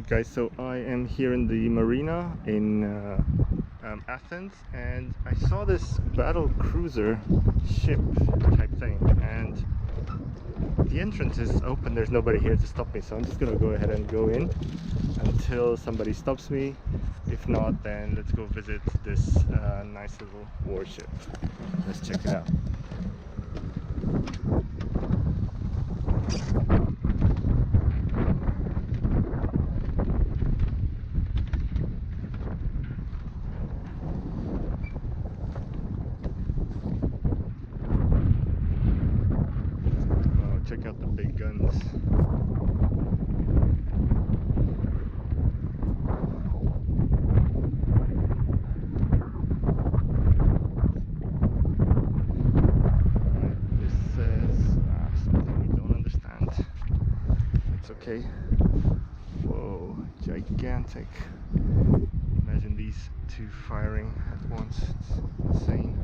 Alright guys, so I am here in the marina in Athens, and I saw this battle cruiser ship type thing, and the entrance is open. There's nobody here to stop me, so I'm just gonna go ahead and go in until somebody stops me. If not, then let's go visit this nice little warship. Let's check it out. Check out the big guns. This says something we don't understand. It's okay. Whoa, gigantic. Imagine these two firing at once. It's insane.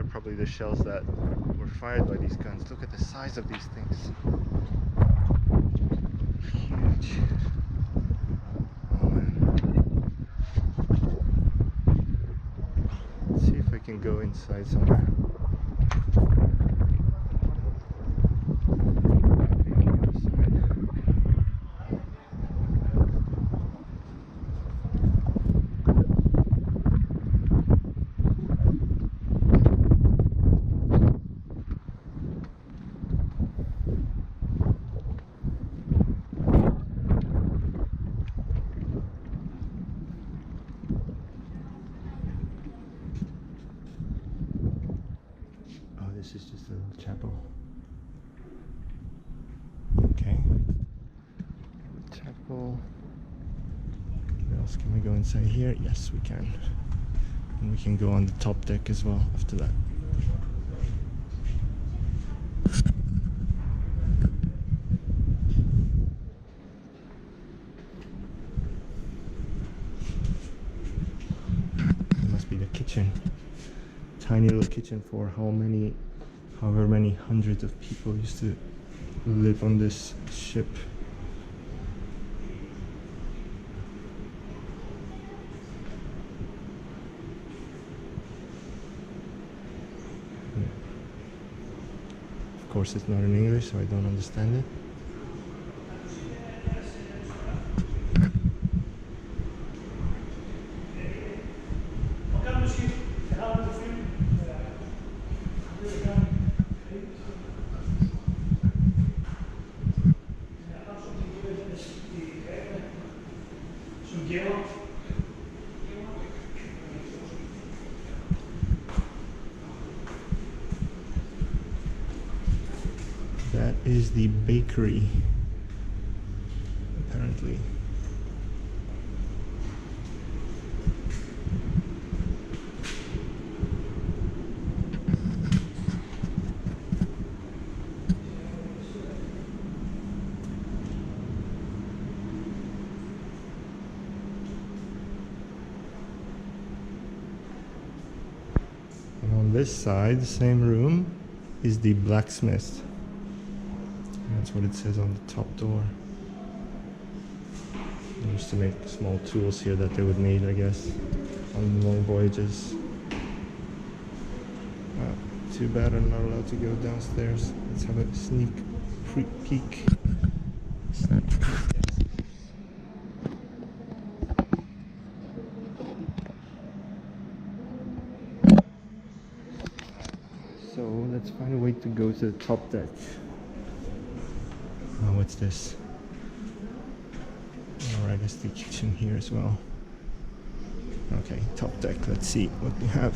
Probably the shells that were fired by these guns. Look at the size of these things. Huge. Oh man. Let's see if I can go inside somewhere. This is just a little chapel. Okay. Chapel. Where else can we go inside here? Yes, we can. And we can go on the top deck as well after that. It must be the kitchen. Tiny little kitchen for however many hundreds of people used to live on this ship. Of course it's not in English, so I don't understand it. That is the bakery, apparently. And on this side, the same room, is the blacksmith. That's what it says on the top door. They used to make small tools here that they would need, I guess, on long voyages. Too bad I'm not allowed to go downstairs. Let's have a sneak peek. So let's find a way to go to the top deck. Oh, what's this? Alright, that's the kitchen here as well. Okay, top deck. Let's see what we have.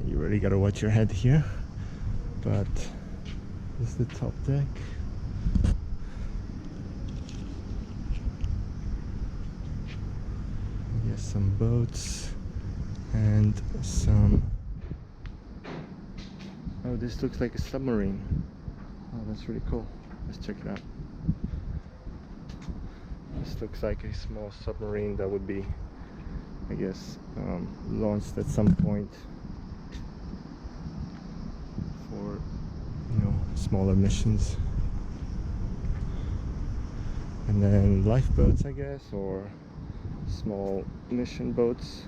You really gotta watch your head here. But this is the top deck. Yes, some boats and some Oh, this looks like a submarine. Oh, that's really cool. Let's check it out. This looks like a small submarine that would be, I guess, launched at some point for, smaller missions. And then lifeboats, I guess, or small mission boats.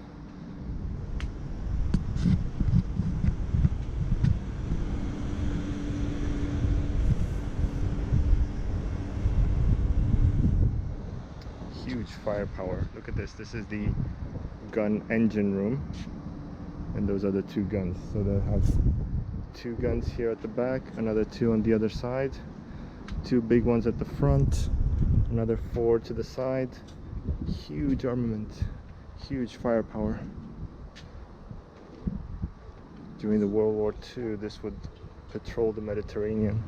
Huge firepower. Look at this. This is the gun engine room, and those are the two guns. So they have two guns here at the back, another two on the other side, two big ones at the front, another four to the side. Huge armament, huge firepower. During the World War II, this would patrol the Mediterranean.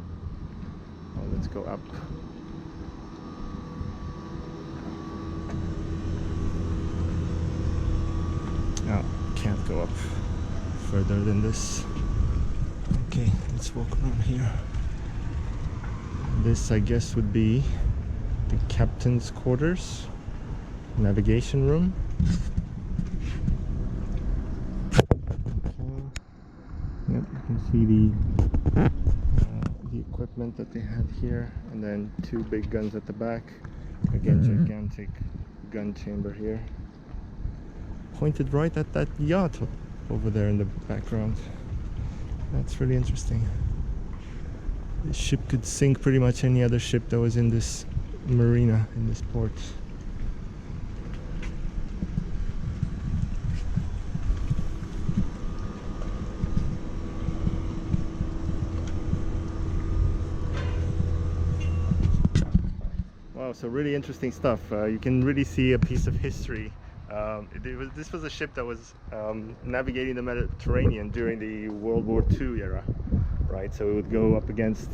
Oh, let's go up. No, can't go up further than this. Okay, let's walk around here. This, I guess, would be the captain's quarters, navigation room. Okay. Yep, you can see the equipment that they had here, and then two big guns at the back. Again, gigantic gun chamber here, pointed right at that yacht over there in the background. That's really interesting. This ship could sink pretty much any other ship that was in this marina, in this port. Wow, so really interesting stuff. You can really see a piece of history. This was a ship that was navigating the Mediterranean during the World War II era, right? So it would go up against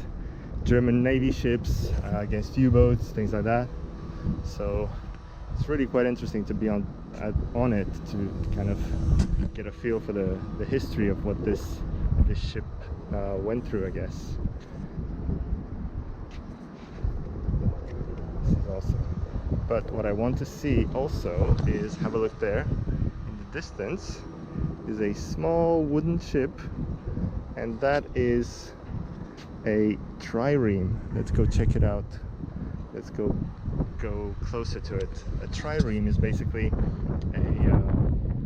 German Navy ships, against U-boats, things like that. So it's really quite interesting to be on it, to kind of get a feel for the history of what this ship went through, I guess. This is awesome. But what I want to see also is, have a look there. In the distance is a small wooden ship, and that is a trireme. Let's go check it out. Let's go closer to it. A trireme is basically a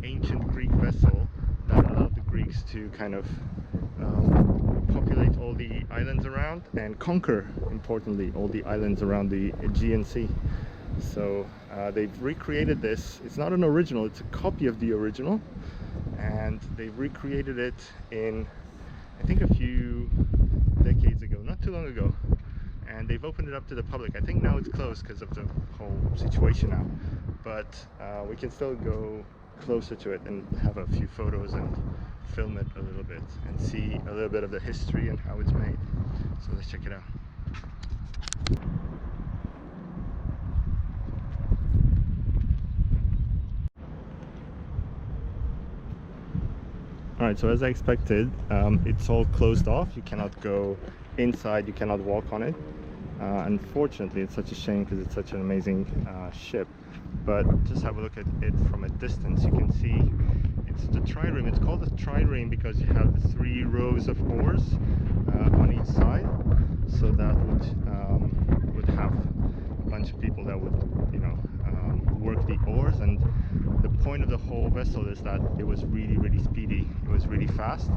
ancient Greek vessel that allowed the Greeks to kind of populate all the islands around and conquer, importantly, all the islands around the Aegean Sea. So they've recreated this. It's not an original, it's a copy of the original, and they've recreated it in, I think, a few decades ago, not too long ago, and they've opened it up to the public. I think now it's closed because of the whole situation now, but we can still go closer to it and have a few photos and film it a little bit and see a little bit of the history and how it's made. So let's check it out. Alright, so as I expected, it's all closed off. You cannot go inside, you cannot walk on it. Unfortunately, it's such a shame because it's such an amazing ship. But just have a look at it from a distance. You can see it's the trireme. It's called a trireme because you have 3 rows of oars on each side. So that would have a bunch of people that would, work the oars. And the point of the whole vessel is that it was really, really speedy. It was really fast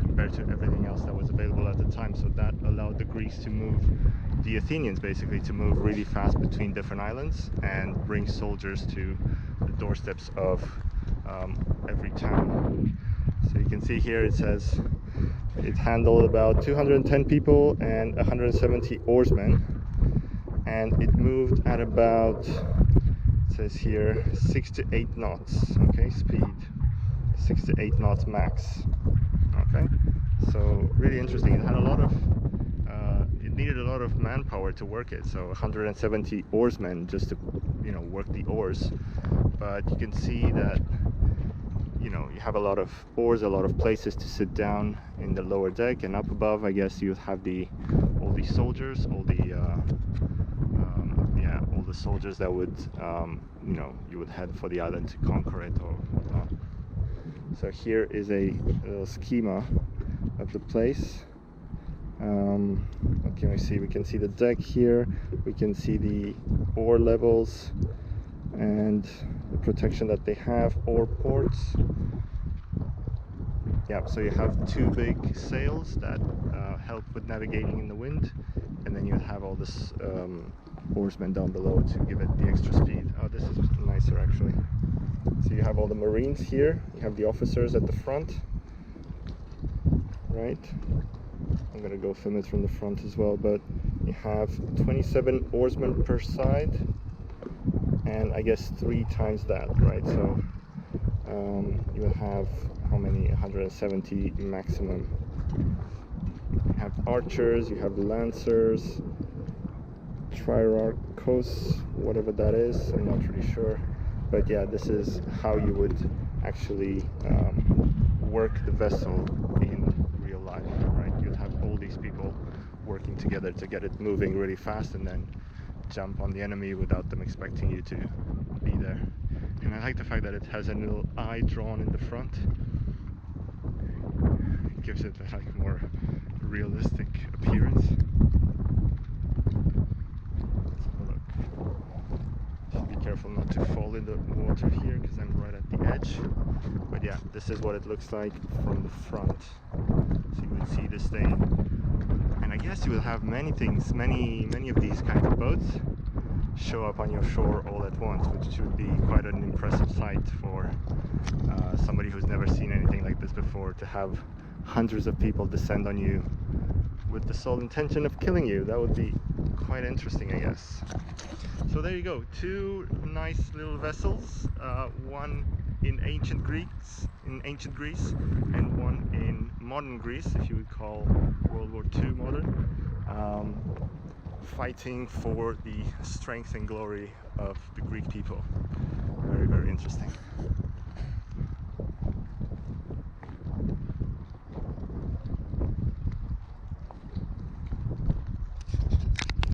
compared to everything else that was available at the time. So that allowed the Greeks to move, the Athenians basically, to move really fast between different islands and bring soldiers to the doorsteps of every town. So you can see here it says it handled about 210 people and 170 oarsmen, and it moved at about, it says here, 6 to 8 knots, okay, speed, 6 to 8 knots max, okay. So really interesting. It had a lot of, it needed a lot of manpower to work it, so 170 oarsmen just to, work the oars. But you can see that, you know, you have a lot of oars, a lot of places to sit down in the lower deck, and up above I guess you have all the soldiers, all the all the soldiers that would you know, you would head for the island to conquer it or whatnot. So here is a little schema of the place. What can we see? We can see the deck here, we can see the oar levels and the protection that they have, oar ports. Yeah, so you have two big sails that help with navigating in the wind, and then you have all this oarsmen down below to give it the extra speed. Oh, this is nicer actually. So you have all the Marines here, you have the officers at the front, right? I'm gonna go film it from the front as well, but you have 27 oarsmen per side, and I guess 3 times that, right? So you will have how many? 170 maximum. You have archers, you have lancers, trirarchos, whatever that is, I'm not really sure. But yeah, this is how you would actually work the vessel in real life, right? You'd have all these people working together to get it moving really fast and then jump on the enemy without them expecting you to be there. And I like the fact that it has a little eye drawn in the front. It gives it a like more realistic appearance. Let's have a look. Should be careful not to fall in the water here because I'm right at the edge. But yeah, this is what it looks like from the front. So you would see this thing, and I guess you will have many things, many of these kinds of boats show up on your shore all at once, which should be quite an impressive sight for somebody who's never seen anything like this before, to have hundreds of people descend on you with the sole intention of killing you. That would be quite interesting, I guess. So there you go, 2 nice little vessels, one in ancient Greece, and one in modern Greece, if you would call World War II modern, fighting for the strength and glory of the Greek people. Very, very interesting.